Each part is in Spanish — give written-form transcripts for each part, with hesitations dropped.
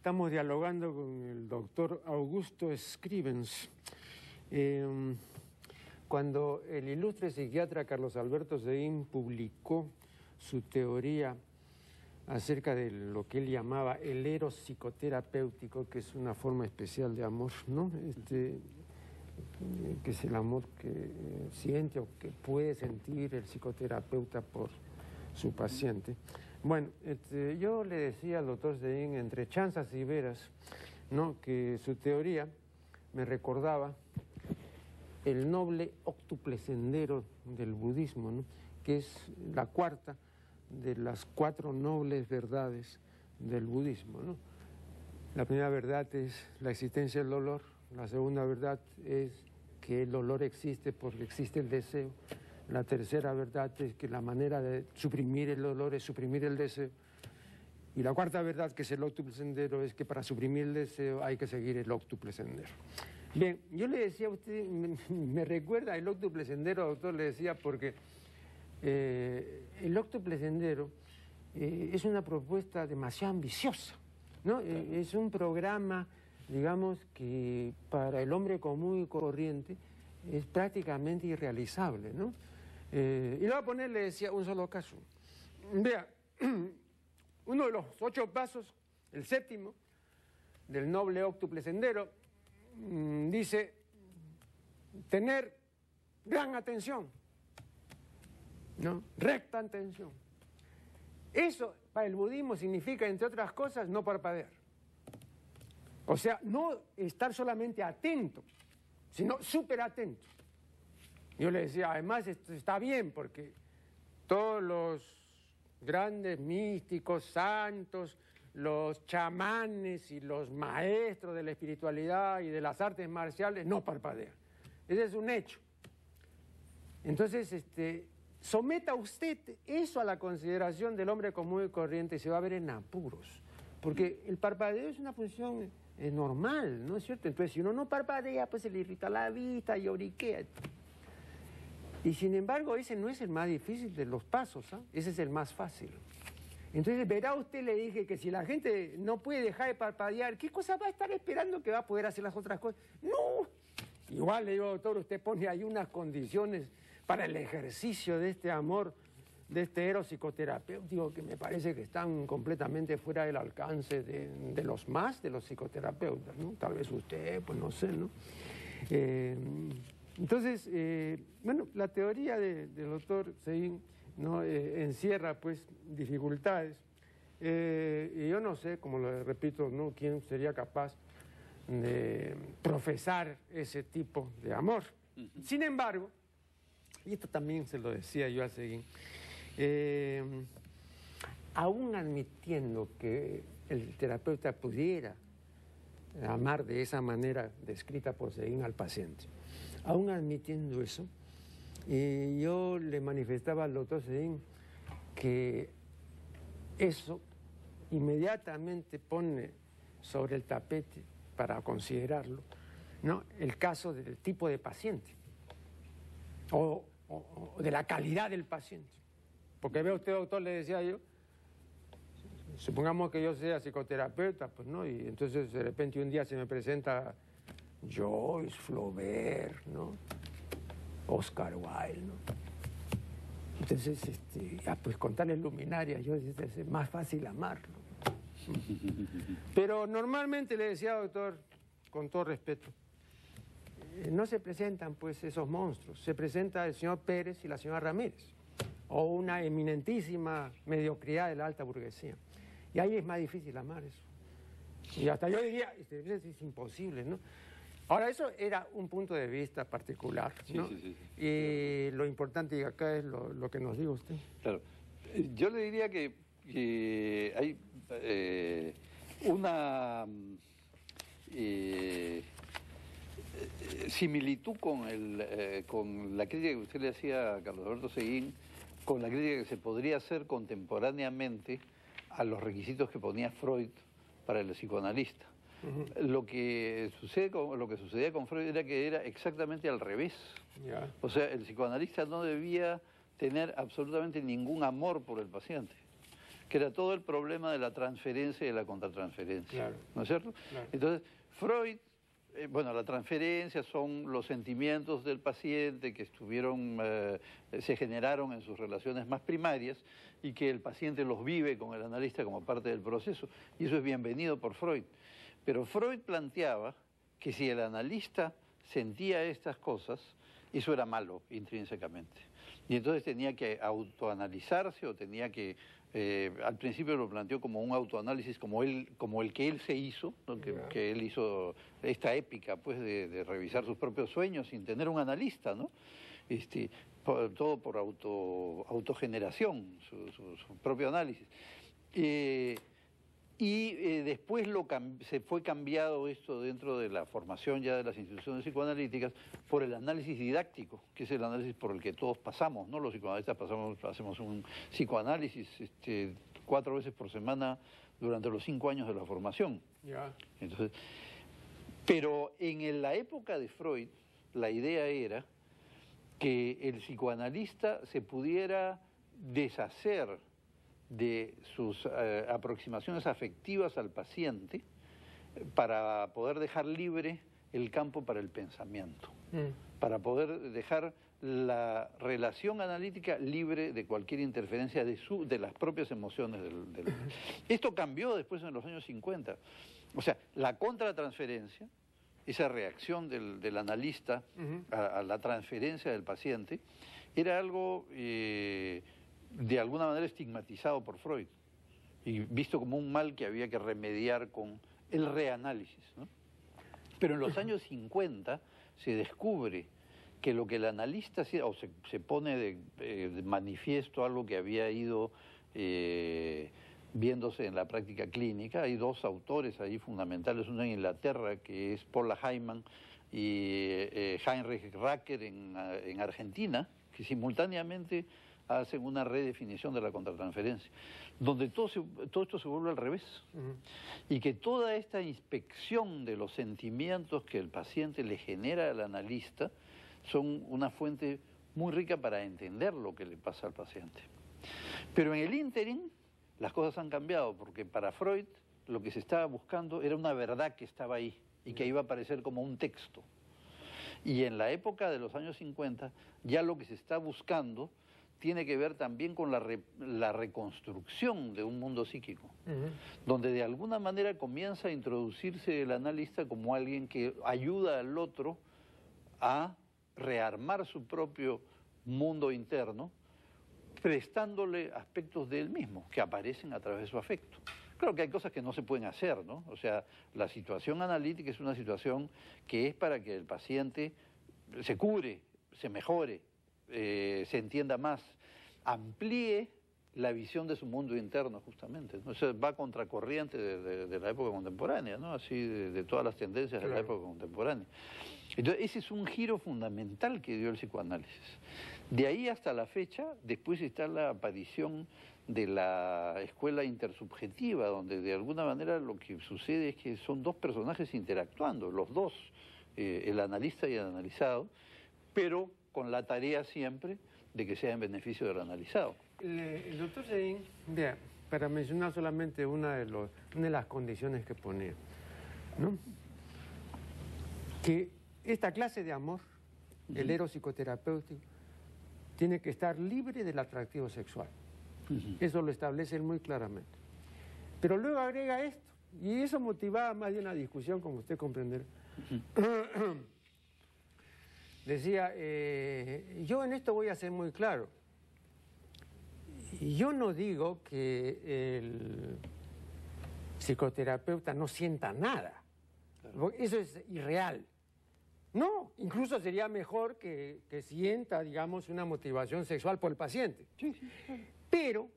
Estamos dialogando con el doctor Augusto Scrivens. Cuando el ilustre psiquiatra Carlos Alberto Seguín publicó su teoría acerca de lo que él llamaba el eros psicoterapéutico, que es una forma especial de amor, ¿no? Que es el amor que siente o que puede sentir el psicoterapeuta por su paciente. Bueno, yo le decía al doctor Seguín, entre chanzas y veras, ¿no?, que su teoría me recordaba el noble óctuple sendero del budismo, ¿no?, que es la cuarta de las 4 nobles verdades del budismo, ¿no? La primera verdad es la existencia del dolor, la segunda verdad es que el dolor existe porque existe el deseo, la tercera verdad es que la manera de suprimir el dolor es suprimir el deseo, y la cuarta verdad, que es el óctuple sendero, es que para suprimir el deseo hay que seguir el óctuple sendero. Bien, yo le decía a usted, me recuerda el óctuple sendero, doctor, le decía, porque el óctuple sendero es una propuesta demasiado ambiciosa, ¿no? Es un programa, digamos, que para el hombre común y corriente es prácticamente irrealizable, ¿no? Y le voy a poner, le decía, un solo caso. Vea, uno de los 8 pasos, el 7º, del noble óctuple sendero, dice tener gran atención, ¿no? Recta atención. Eso para el budismo significa, entre otras cosas, no parpadear. O sea, no estar solamente atento, sino súper atento. Yo le decía, además esto está bien porque todos los grandes místicos, santos, los chamanes y los maestros de la espiritualidad y de las artes marciales no parpadean. Ese es un hecho. Entonces, someta usted eso a la consideración del hombre común y corriente y se va a ver en apuros. Porque el parpadeo es una función normal, ¿no es cierto? Entonces, si uno no parpadea, pues se le irrita la vista, lloriquea. Y sin embargo, ese no es el más difícil de los pasos, ¿eh? Ese es el más fácil. Entonces, verá usted, le dije, que si la gente no puede dejar de parpadear, ¿qué cosa va a estar esperando que va a poder hacer las otras cosas? ¡No! Igual, le digo, doctor, usted pone ahí unas condiciones para el ejercicio de este amor, de este eros psicoterapéutico, que me parece que están completamente fuera del alcance de los psicoterapeutas, ¿no? Tal vez usted, pues no sé, ¿no? Entonces, bueno, la teoría del doctor Seguín, ¿no?, encierra, pues, dificultades. Y yo no sé, como lo repito, ¿no?, quién sería capaz de profesar ese tipo de amor. Sin embargo, y esto también se lo decía yo a Seguín, aún admitiendo que el terapeuta pudiera amar de esa manera descrita por Seguín al paciente, aún admitiendo eso, yo le manifestaba al doctor Seguín que eso inmediatamente pone sobre el tapete para considerarlo, ¿no?, el caso del tipo de paciente o de la calidad del paciente. Porque ve usted, doctor, le decía yo, supongamos que yo sea psicoterapeuta, pues no, y entonces de repente un día se me presenta Joyce, Flaubert, ¿no?, Oscar Wilde, ¿no? Entonces, ya pues con tales luminarias, yo es más fácil amarlo. Pero normalmente, le decía, doctor, con todo respeto, no se presentan pues esos monstruos, se presenta el señor Pérez y la señora Ramírez, o una eminentísima mediocridad de la alta burguesía. Y ahí es más difícil amar eso. Y hasta yo diría, es imposible, ¿no? Ahora, eso era un punto de vista particular, ¿no? Sí. Y lo importante acá es lo que nos diga usted. Claro. Yo le diría que hay una similitud con la crítica que usted le hacía a Carlos Alberto Seguín, con la crítica que se podría hacer contemporáneamente a los requisitos que ponía Freud para el psicoanalista. Lo que sucedía con Freud era que era exactamente al revés. O sea, el psicoanalista no debía tener absolutamente ningún amor por el paciente, que era todo el problema de la transferencia y de la contratransferencia, Claro. ¿no es cierto? Claro. Entonces, Freud, bueno, la transferencia son los sentimientos del paciente que se generaron en sus relaciones más primarias y que el paciente los vive con el analista como parte del proceso, y eso es bienvenido por Freud. Pero Freud planteaba que si el analista sentía estas cosas, eso era malo intrínsecamente. Y entonces tenía que autoanalizarse o tenía que, al principio lo planteó como un autoanálisis como el que él se hizo, ¿no? que él hizo esta épica pues de revisar sus propios sueños sin tener un analista, ¿no? Todo por autogeneración, su propio análisis. Después se fue cambiado esto dentro de la formación ya de las instituciones psicoanalíticas por el análisis didáctico, que es el análisis por el que todos pasamos, ¿no? Los psicoanalistas hacemos un psicoanálisis 4 veces por semana durante los 5 años de la formación. Ya. Entonces, pero en la época de Freud, la idea era que el psicoanalista se pudiera deshacer de sus aproximaciones afectivas al paciente para poder dejar libre el campo para el pensamiento, para poder dejar la relación analítica libre de cualquier interferencia de las propias emociones del... Esto cambió después en los años 50. O sea, la contratransferencia, esa reacción del analista a la transferencia del paciente, era algo de alguna manera estigmatizado por Freud y visto como un mal que había que remediar con el reanálisis, ¿no? Pero en los años 50 se descubre que lo que el analista hacía, o se pone de manifiesto algo que había ido viéndose en la práctica clínica. Hay 2 autores ahí fundamentales, uno en Inglaterra, que es Paula Hyman, y Heinrich Racker en Argentina, que simultáneamente hacen una redefinición de la contratransferencia, donde todo esto se vuelve al revés, y que toda esta inspección de los sentimientos que el paciente le genera al analista son una fuente muy rica para entender lo que le pasa al paciente. Pero en el ínterin las cosas han cambiado, porque para Freud lo que se estaba buscando era una verdad que estaba ahí y que iba a aparecer como un texto. Y en la época de los años 50 ya lo que se está buscando tiene que ver también con la reconstrucción de un mundo psíquico, donde de alguna manera comienza a introducirse el analista como alguien que ayuda al otro a rearmar su propio mundo interno, prestándole aspectos de él mismo, que aparecen a través de su afecto. Claro que hay cosas que no se pueden hacer, ¿no? O sea, la situación analítica es una situación que es para que el paciente se cure, se mejore, se entienda más, amplíe la visión de su mundo interno, justamente, ¿no? Eso va contracorriente de la época contemporánea, ¿no? Así de todas las tendencias de la época contemporánea. Entonces, ese es un giro fundamental que dio el psicoanálisis. De ahí hasta la fecha, después está la aparición de la escuela intersubjetiva, donde de alguna manera lo que sucede es que son 2 personajes interactuando, los 2, el analista y el analizado, pero con la tarea siempre de que sea en beneficio del analizado. El doctor Seguín, vea, para mencionar solamente una de las condiciones que pone, ¿no? Que esta clase de amor, el eros psicoterapéutico, tiene que estar libre del atractivo sexual. Eso lo establece él muy claramente. Pero luego agrega esto, y eso motivaba más de una discusión, como usted comprenderá. Decía, yo en esto voy a ser muy claro. Yo no digo que el psicoterapeuta no sienta nada. Eso es irreal. No, incluso sería mejor que sienta, digamos, una motivación sexual por el paciente. Sí, sí, claro. Pero,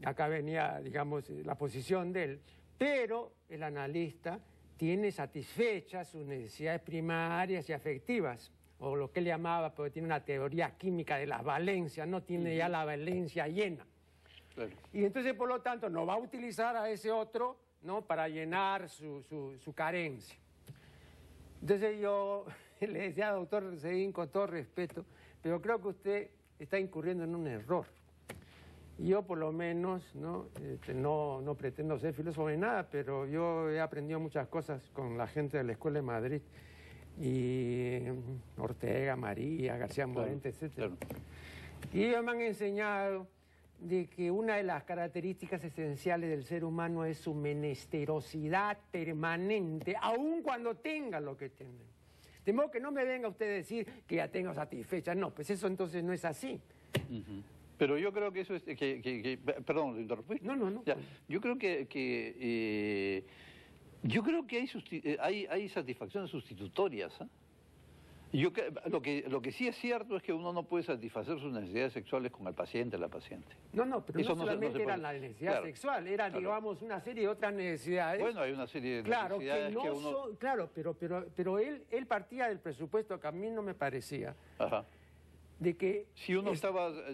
acá venía, digamos, la posición de él, pero el analista tiene satisfechas sus necesidades primarias y afectivas, o lo que él llamaba, porque tiene una teoría química de las valencias, no tiene ya la valencia llena. Claro. Y entonces, por lo tanto, no va a utilizar a ese otro, ¿no?, para llenar su carencia. Entonces yo le decía, doctor Seguín, con todo respeto, pero creo que usted está incurriendo en un error. Yo por lo menos no pretendo ser filósofo ni nada, pero yo he aprendido muchas cosas con la gente de la Escuela de Madrid, y Ortega, María, García Morente, etc. Claro. Y ellos me han enseñado de que una de las características esenciales del ser humano es su menesterosidad permanente, aun cuando tenga lo que tiene. De modo que no me venga usted a decir que ya tengo satisfecha. No, pues eso entonces no es así. Pero yo creo que eso es... perdón, ¿lo interrumpí? No. Ya, yo creo que hay satisfacciones sustitutorias, ¿eh? Lo que sí es cierto es que uno no puede satisfacer sus necesidades sexuales con el paciente, la paciente. No, pero eso no solamente era la necesidad sexual, era, digamos, una serie de otras necesidades. Bueno, hay una serie de necesidades que uno... Claro, pero él partía del presupuesto que a mí no me parecía. Ajá. De que... Si uno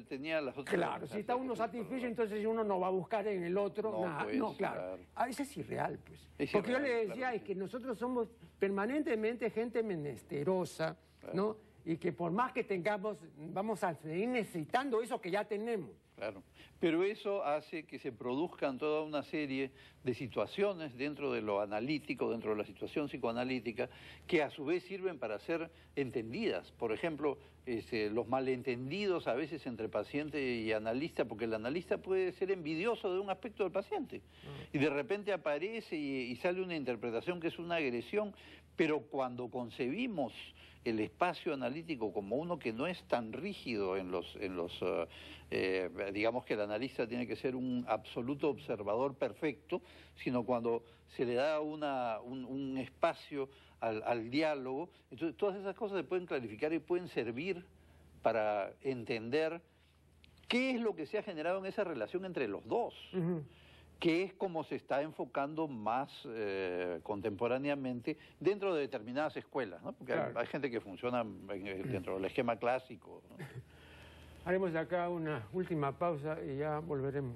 tenía las otras... Claro, si está uno satisfecho, entonces uno no va a buscar en el otro nada. Pues, no, claro. A veces es irreal, pues. Porque yo le decía, es que nosotros somos permanentemente gente menesterosa, ¿no? Y que por más que tengamos, vamos a seguir necesitando eso que ya tenemos. Claro, pero eso hace que se produzcan toda una serie de situaciones dentro de lo analítico, dentro de la situación psicoanalítica, que a su vez sirven para ser entendidas. Por ejemplo, los malentendidos a veces entre paciente y analista, porque el analista puede ser envidioso de un aspecto del paciente. Y de repente aparece y sale una interpretación que es una agresión, pero cuando concebimos el espacio analítico como uno que no es tan rígido digamos que el analista tiene que ser un absoluto observador perfecto, sino cuando se le da un espacio al diálogo, entonces todas esas cosas se pueden clarificar y pueden servir para entender qué es lo que se ha generado en esa relación entre los dos. Que es como se está enfocando más contemporáneamente dentro de determinadas escuelas, ¿no? Porque hay gente que funciona dentro del esquema clásico, ¿no? Haremos acá una última pausa y ya volveremos.